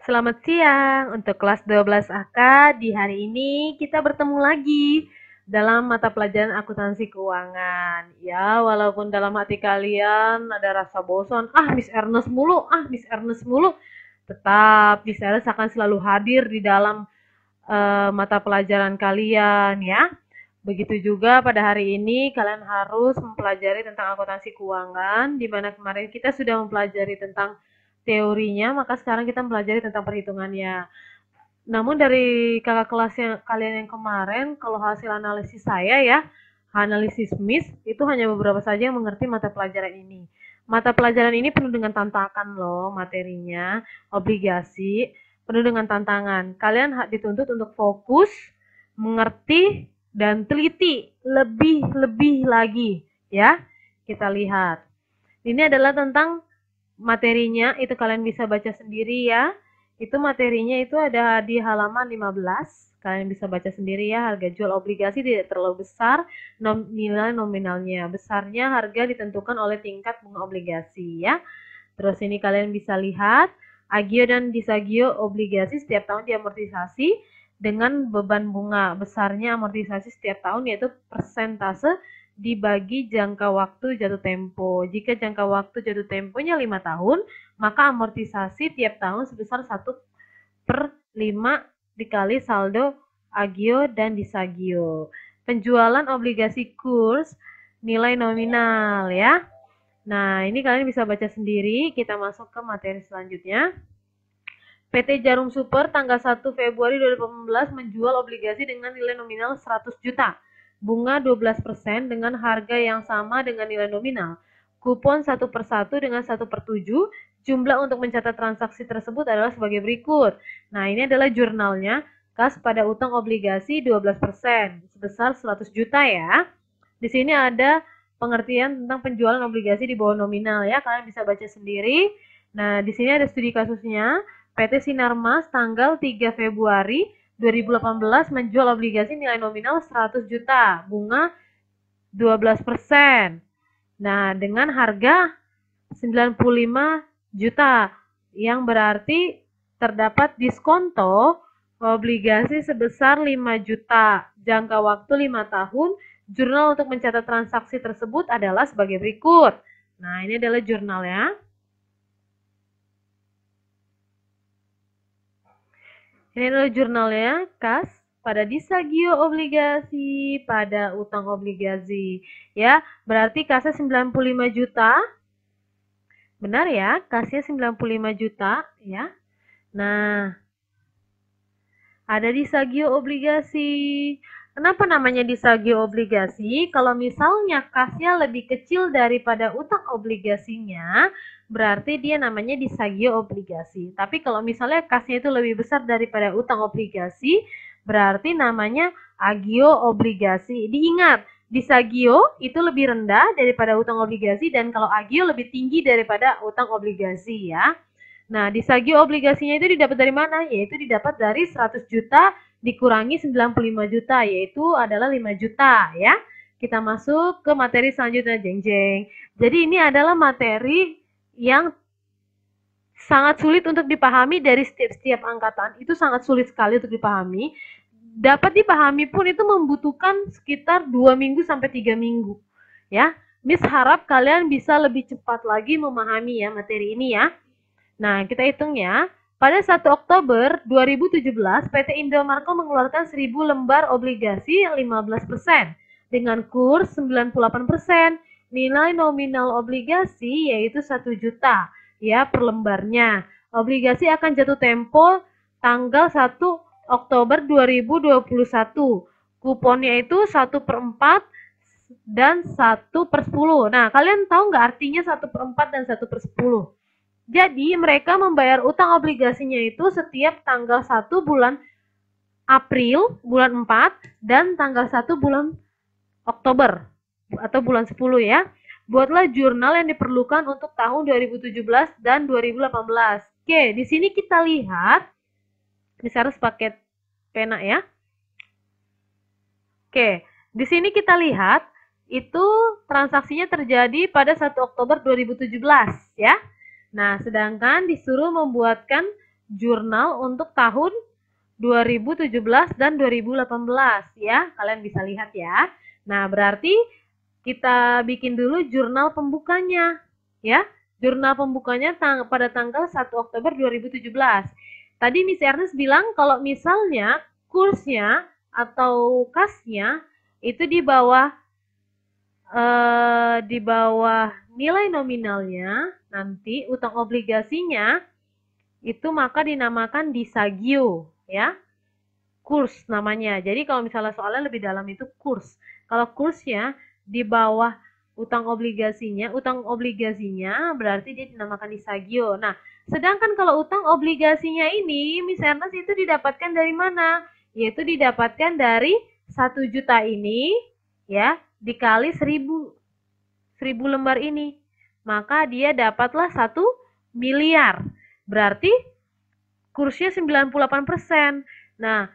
Selamat siang untuk kelas 12 AK. Di hari ini kita bertemu lagi dalam mata pelajaran akuntansi keuangan. Ya, walaupun dalam hati kalian ada rasa bosan, Miss Ernest mulu, Miss Ernest mulu, tetap Miss Ernest akan selalu hadir di dalam mata pelajaran kalian ya. Begitu juga pada hari ini kalian harus mempelajari tentang akuntansi keuangan, di mana kemarin kita sudah mempelajari tentang teorinya, maka sekarang kita mempelajari tentang perhitungannya. Namun dari kakak kelasnya kalian yang kemarin, kalau hasil analisis saya ya, analisis Miss, itu hanya beberapa saja yang mengerti mata pelajaran ini. Mata pelajaran ini penuh dengan tantangan loh materinya, obligasi, penuh dengan tantangan. Kalian dituntut untuk fokus, mengerti, dan teliti lebih lagi ya. Kita lihat. Ini adalah tentang materinya, itu kalian bisa baca sendiri ya. Itu materinya itu ada di halaman 15. Kalian bisa baca sendiri ya, harga jual obligasi tidak terlalu besar, nilai nominalnya. Besarnya harga ditentukan oleh tingkat bunga obligasi ya. Terus ini kalian bisa lihat, agio dan disagio obligasi setiap tahun diamortisasi dengan beban bunga. Besarnya amortisasi setiap tahun yaitu persentase dibagi jangka waktu jatuh tempo. Jika jangka waktu jatuh temponya 5 tahun, maka amortisasi tiap tahun sebesar 1/5 dikali saldo agio dan disagio. Penjualan obligasi kurs nilai nominal ya. Nah, ini kalian bisa baca sendiri. Kita masuk ke materi selanjutnya. PT Jarum Super tanggal 1 Februari 2018 menjual obligasi dengan nilai nominal 100 juta. Bunga 12% dengan harga yang sama dengan nilai nominal. Kupon 1/1 dengan 1/7. Jumlah untuk mencatat transaksi tersebut adalah sebagai berikut. Nah, ini adalah jurnalnya. Kas pada utang obligasi 12%, sebesar 100 juta ya. Di sini ada pengertian tentang penjualan obligasi di bawah nominal ya. Kalian bisa baca sendiri. Nah, di sini ada studi kasusnya. PT Sinarmas tanggal 3 Februari 2018 menjual obligasi nilai nominal 100 juta, bunga 12%. Nah, dengan harga 95 juta, yang berarti terdapat diskonto obligasi sebesar 5 juta, jangka waktu 5 tahun, jurnal untuk mencatat transaksi tersebut adalah sebagai berikut. Nah, ini adalah jurnalnya. Ini adalah jurnalnya, kas pada disagio obligasi, pada utang obligasi. Ya, berarti kasnya 95 juta. Benar ya, kasnya 95 juta ya. Nah, ada disagio obligasi. Kenapa namanya disagio obligasi? Kalau misalnya kasnya lebih kecil daripada utang obligasinya, berarti dia namanya disagio obligasi. Tapi kalau misalnya kasnya itu lebih besar daripada utang obligasi, berarti namanya agio obligasi. Diingat, disagio itu lebih rendah daripada utang obligasi dan kalau agio lebih tinggi daripada utang obligasi ya. Nah, disagio obligasinya itu didapat dari mana? Yaitu didapat dari 100 juta dikurangi 95 juta, yaitu adalah 5 juta ya. Kita masuk ke materi selanjutnya, jeng-jeng. Jadi ini adalah materi yang sangat sulit untuk dipahami dari setiap angkatan. Itu sangat sulit sekali untuk dipahami. Dapat dipahami pun itu membutuhkan sekitar 2 minggu sampai 3 minggu. Ya, Miss harap kalian bisa lebih cepat lagi memahami ya materi ini ya. Nah, kita hitung ya. Pada 1 Oktober 2017, PT Indomarko mengeluarkan 1.000 lembar obligasi 15% dengan kurs 98%. Nilai nominal obligasi yaitu 1 juta ya per lembarnya. Obligasi akan jatuh tempo tanggal 1 Oktober 2021. Kuponnya itu 1/4 dan 1/10. Nah, kalian tahu nggak artinya 1/4 dan 1/10? Jadi mereka membayar utang obligasinya itu setiap tanggal 1 bulan April, bulan 4, dan tanggal 1 bulan Oktober atau bulan 10 ya. Buatlah jurnal yang diperlukan untuk tahun 2017 dan 2018. Oke, di sini kita lihat, ini harus pakai pena ya. Oke, di sini kita lihat itu transaksinya terjadi pada 1 Oktober 2017 ya. Nah, sedangkan disuruh membuatkan jurnal untuk tahun 2017 dan 2018 ya. Kalian bisa lihat ya. Nah, berarti kita bikin dulu jurnal pembukanya ya. Jurnal pembukanya pada tanggal 1 Oktober 2017. Tadi Miss Ernest bilang kalau misalnya kursnya atau kasnya itu di bawah nilai nominalnya, nanti utang obligasinya itu maka dinamakan disagio ya, kurs namanya. Jadi kalau misalnya soalnya lebih dalam itu kurs. Kalau kursnya di bawah utang obligasinya berarti dia dinamakan disagio. Nah, sedangkan kalau utang obligasinya ini, Miss Ernest itu didapatkan dari mana? Yaitu didapatkan dari 1 juta ini ya, dikali 1000 lembar ini. Maka dia dapatlah 1 miliar. Berarti kursnya 98%. Nah,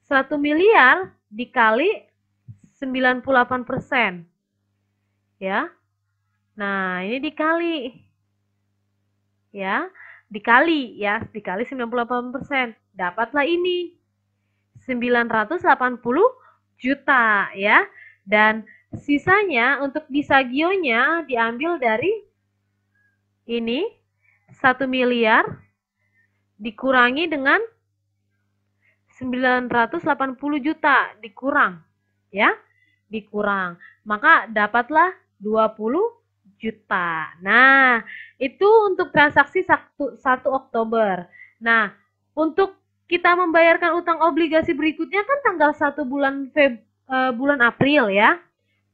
1 miliar dikali 98%. Ya. Nah, ini dikali. Ya, dikali 98%. Dapatlah ini 980 juta ya. Dan sisanya untuk disagionya diambil dari ini 1 miliar dikurangi dengan 980 juta dikurang ya, dikurang. Maka dapatlah 20 juta. Nah, itu untuk transaksi 1 Oktober. Nah, untuk kita membayarkan utang obligasi berikutnya kan tanggal 1 bulan April ya.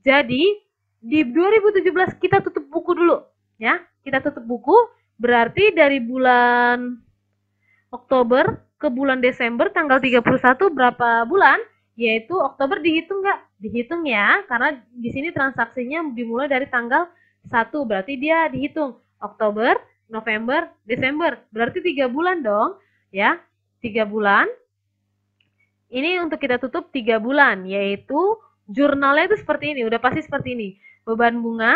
Jadi di 2017 kita tutup buku dulu ya. Kita tutup buku, berarti dari bulan Oktober ke bulan Desember tanggal 31 berapa bulan? Yaitu Oktober dihitung nggak? Dihitung ya, karena di sini transaksinya dimulai dari tanggal 1, berarti dia dihitung Oktober, November, Desember. Berarti 3 bulan dong ya. 3 bulan. Ini untuk kita tutup 3 bulan, yaitu jurnalnya itu seperti ini, udah pasti seperti ini. Beban bunga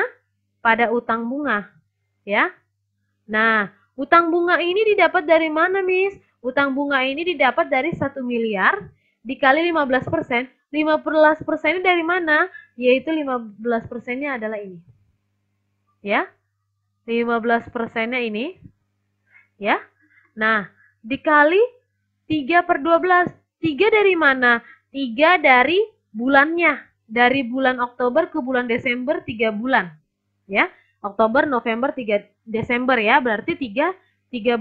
pada utang bunga ya. Nah, utang bunga ini didapat dari mana, Miss? Utang bunga ini didapat dari 1 miliar dikali 15%. 15% ini dari mana? Yaitu 15%-nya adalah ini. Ya. 15%-nya ini. Ya. Nah, dikali 3/12. 3 dari mana? 3 dari bulannya. Dari bulan Oktober ke bulan Desember 3 bulan. Ya. Oktober, November, 3 Desember ya, berarti 3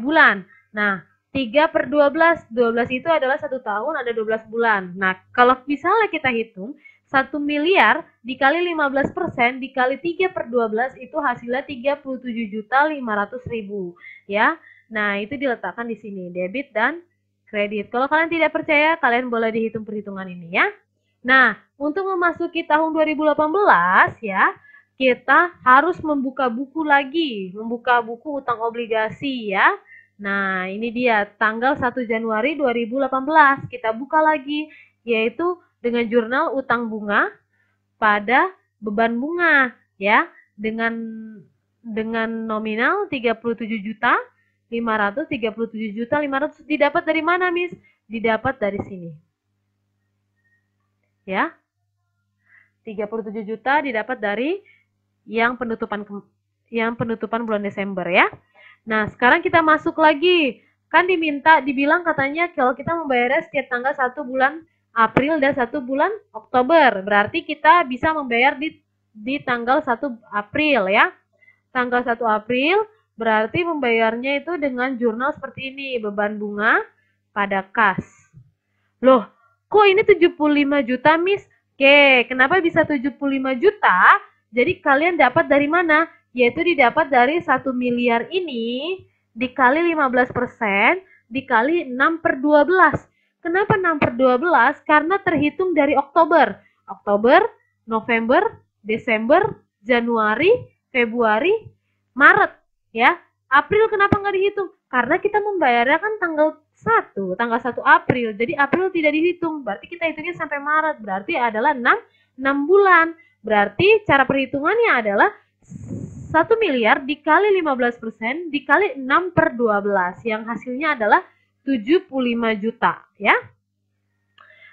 bulan. Nah, 3/12, 12 itu adalah 1 tahun, ada 12 bulan. Nah, kalau misalnya kita hitung, 1 miliar dikali 15% dikali 3/12 itu hasilnya 37.500.000 ya. Nah, itu diletakkan di sini, debit dan kredit. Kalau kalian tidak percaya, kalian boleh dihitung perhitungan ini ya. Nah, untuk memasuki tahun 2018 ya, kita harus membuka buku lagi, membuka buku utang obligasi ya. Nah, ini dia tanggal 1 Januari 2018. Kita buka lagi, yaitu dengan jurnal utang bunga pada beban bunga ya, dengan nominal 37.500 didapat dari mana, Miss? Didapat dari sini. Ya. 37 juta didapat dari yang penutupan bulan Desember ya. Nah, sekarang kita masuk lagi. Kan dibilang katanya kalau kita membayarnya setiap tanggal 1 bulan April dan 1 bulan Oktober. Berarti kita bisa membayar di tanggal 1 April ya. Tanggal 1 April berarti membayarnya itu dengan jurnal seperti ini, beban bunga pada kas. Loh, kok ini 75 juta, Miss? Oke, kenapa bisa 75 juta? Jadi kalian dapat dari mana? Yaitu didapat dari 1 miliar ini dikali 15% dikali 6/12. Kenapa 6/12? Karena terhitung dari Oktober. Oktober, November, Desember, Januari, Februari, Maret. Ya, April kenapa nggak dihitung? Karena kita membayarnya kan tanggal 1 April. Jadi April tidak dihitung. Berarti kita hitungnya sampai Maret. Berarti adalah 6 bulan. Berarti cara perhitungannya adalah 1 miliar dikali 15% dikali 6/12. Yang hasilnya adalah 75 juta ya.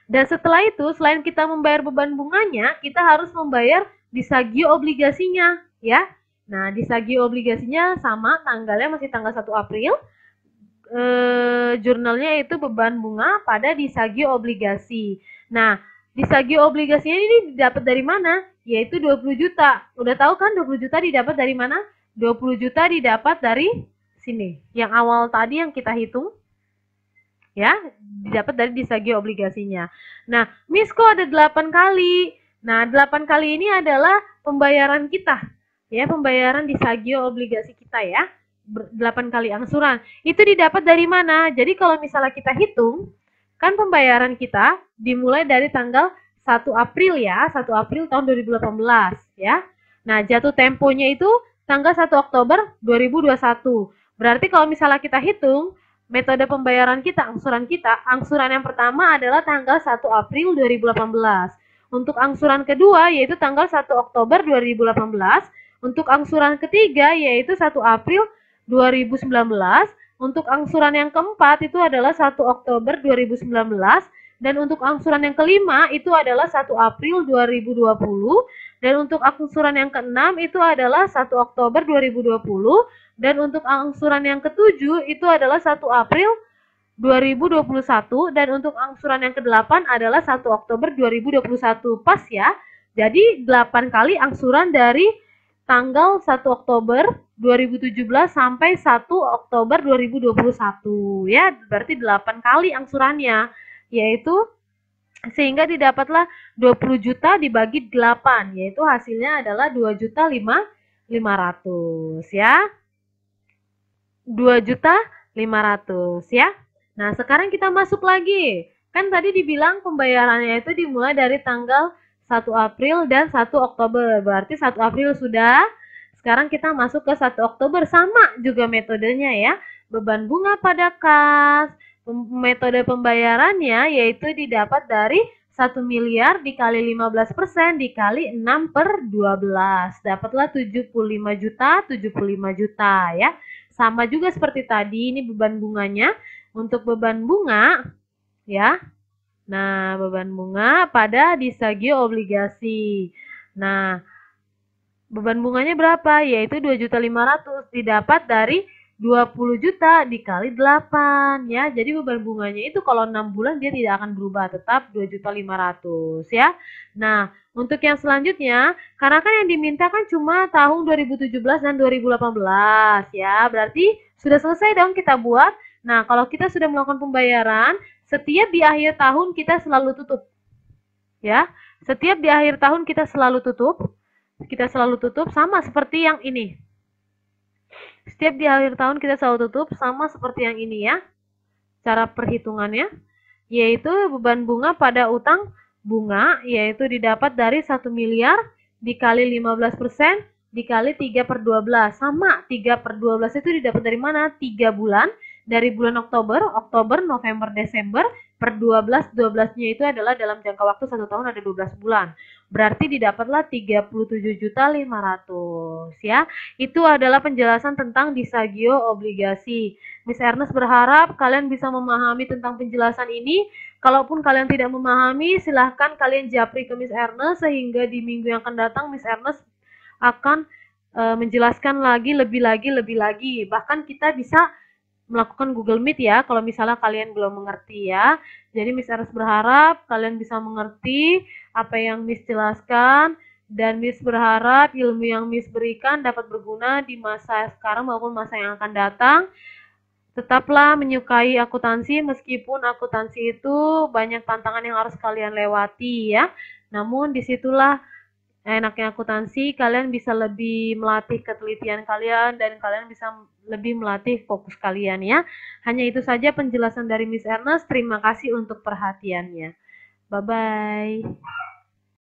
Dan setelah itu, selain kita membayar beban bunganya, kita harus membayar disagio obligasinya ya. Nah, disagio obligasinya sama, tanggalnya masih tanggal 1 April. Jurnalnya itu beban bunga pada disagio obligasi. Nah, disagio obligasinya ini didapat dari mana? Yaitu 20 juta. Udah tahu kan 20 juta didapat dari mana? 20 juta didapat dari sini. Yang awal tadi yang kita hitung. Ya, didapat dari disagio obligasinya. Nah, Miss kok ada 8 kali? Nah, 8 kali ini adalah pembayaran kita. Ya, pembayaran disagio obligasi kita ya. 8 kali angsuran. Itu didapat dari mana? Jadi kalau misalnya kita hitung, kan pembayaran kita dimulai dari tanggal 1 April ya, 1 April tahun 2018 ya. Nah, jatuh temponya itu tanggal 1 Oktober 2021. Berarti kalau misalnya kita hitung, metode pembayaran kita, angsuran yang pertama adalah tanggal 1 April 2018. Untuk angsuran kedua yaitu tanggal 1 Oktober 2018. Untuk angsuran ketiga yaitu 1 April 2019. Untuk angsuran yang keempat itu adalah 1 Oktober 2019. Dan untuk angsuran yang kelima itu adalah 1 April 2020. Dan untuk angsuran yang keenam itu adalah 1 Oktober 2020. Dan untuk angsuran yang ketujuh itu adalah 1 April 2021 dan untuk angsuran yang ke-8 adalah 1 Oktober 2021. Pas ya. Jadi 8 kali angsuran dari tanggal 1 Oktober 2017 sampai 1 Oktober 2021 ya. Berarti 8 kali angsurannya, yaitu sehingga didapatlah 20 juta dibagi 8, yaitu hasilnya adalah 2.500.000 ya. 2.500.000 ya. Nah, sekarang kita masuk lagi. Kan tadi dibilang pembayarannya itu dimulai dari tanggal 1 April dan 1 Oktober. Berarti 1 April sudah. Sekarang kita masuk ke 1 Oktober. Sama juga metodenya ya. Beban bunga pada kas. Metode pembayarannya yaitu didapat dari 1 miliar dikali 15% dikali 6/12. Dapatlah 75 juta ya. Sama juga seperti tadi, ini beban bunganya. Untuk beban bunga, ya. Nah, beban bunga pada disagio obligasi. Nah, beban bunganya berapa? Yaitu 2.500.000 didapat dari 20 juta dikali 8 ya. Jadi beban bunganya itu kalau 6 bulan dia tidak akan berubah, tetap 2.500.000 ya. Nah, untuk yang selanjutnya, karena kan yang diminta kan cuma tahun 2017 dan 2018 ya. Berarti sudah selesai dong kita buat. Nah, kalau kita sudah melakukan pembayaran, setiap di akhir tahun kita selalu tutup. Ya. Setiap di akhir tahun kita selalu tutup. Kita selalu tutup sama seperti yang ini. Setiap di akhir tahun kita selalu tutup sama seperti yang ini ya. Cara perhitungannya yaitu beban bunga pada utang bunga yaitu didapat dari 1 miliar dikali 15% dikali 3/12. Sama 3/12 itu didapat dari mana? 3 bulan. Dari bulan Oktober, November, Desember per 12, 12-nya itu adalah dalam jangka waktu 1 tahun ada 12 bulan. Berarti didapatlah 37.500.000 ya. Itu adalah penjelasan tentang disagio obligasi. Miss Ernest berharap kalian bisa memahami tentang penjelasan ini. Kalaupun kalian tidak memahami, silahkan kalian japri ke Miss Ernest sehingga di minggu yang akan datang Miss Ernest akan menjelaskan lebih lagi. Bahkan kita bisa melakukan Google Meet ya, kalau misalnya kalian belum mengerti ya. Jadi Miss Ernest berharap kalian bisa mengerti apa yang Miss jelaskan, dan Miss berharap ilmu yang Miss berikan dapat berguna di masa sekarang maupun masa yang akan datang. Tetaplah menyukai akuntansi meskipun akuntansi itu banyak tantangan yang harus kalian lewati ya. Namun disitulah enaknya akuntansi, kalian bisa lebih melatih ketelitian kalian dan kalian bisa lebih melatih fokus kalian ya. Hanya itu saja penjelasan dari Miss Ernest. Terima kasih untuk perhatiannya. Bye-bye.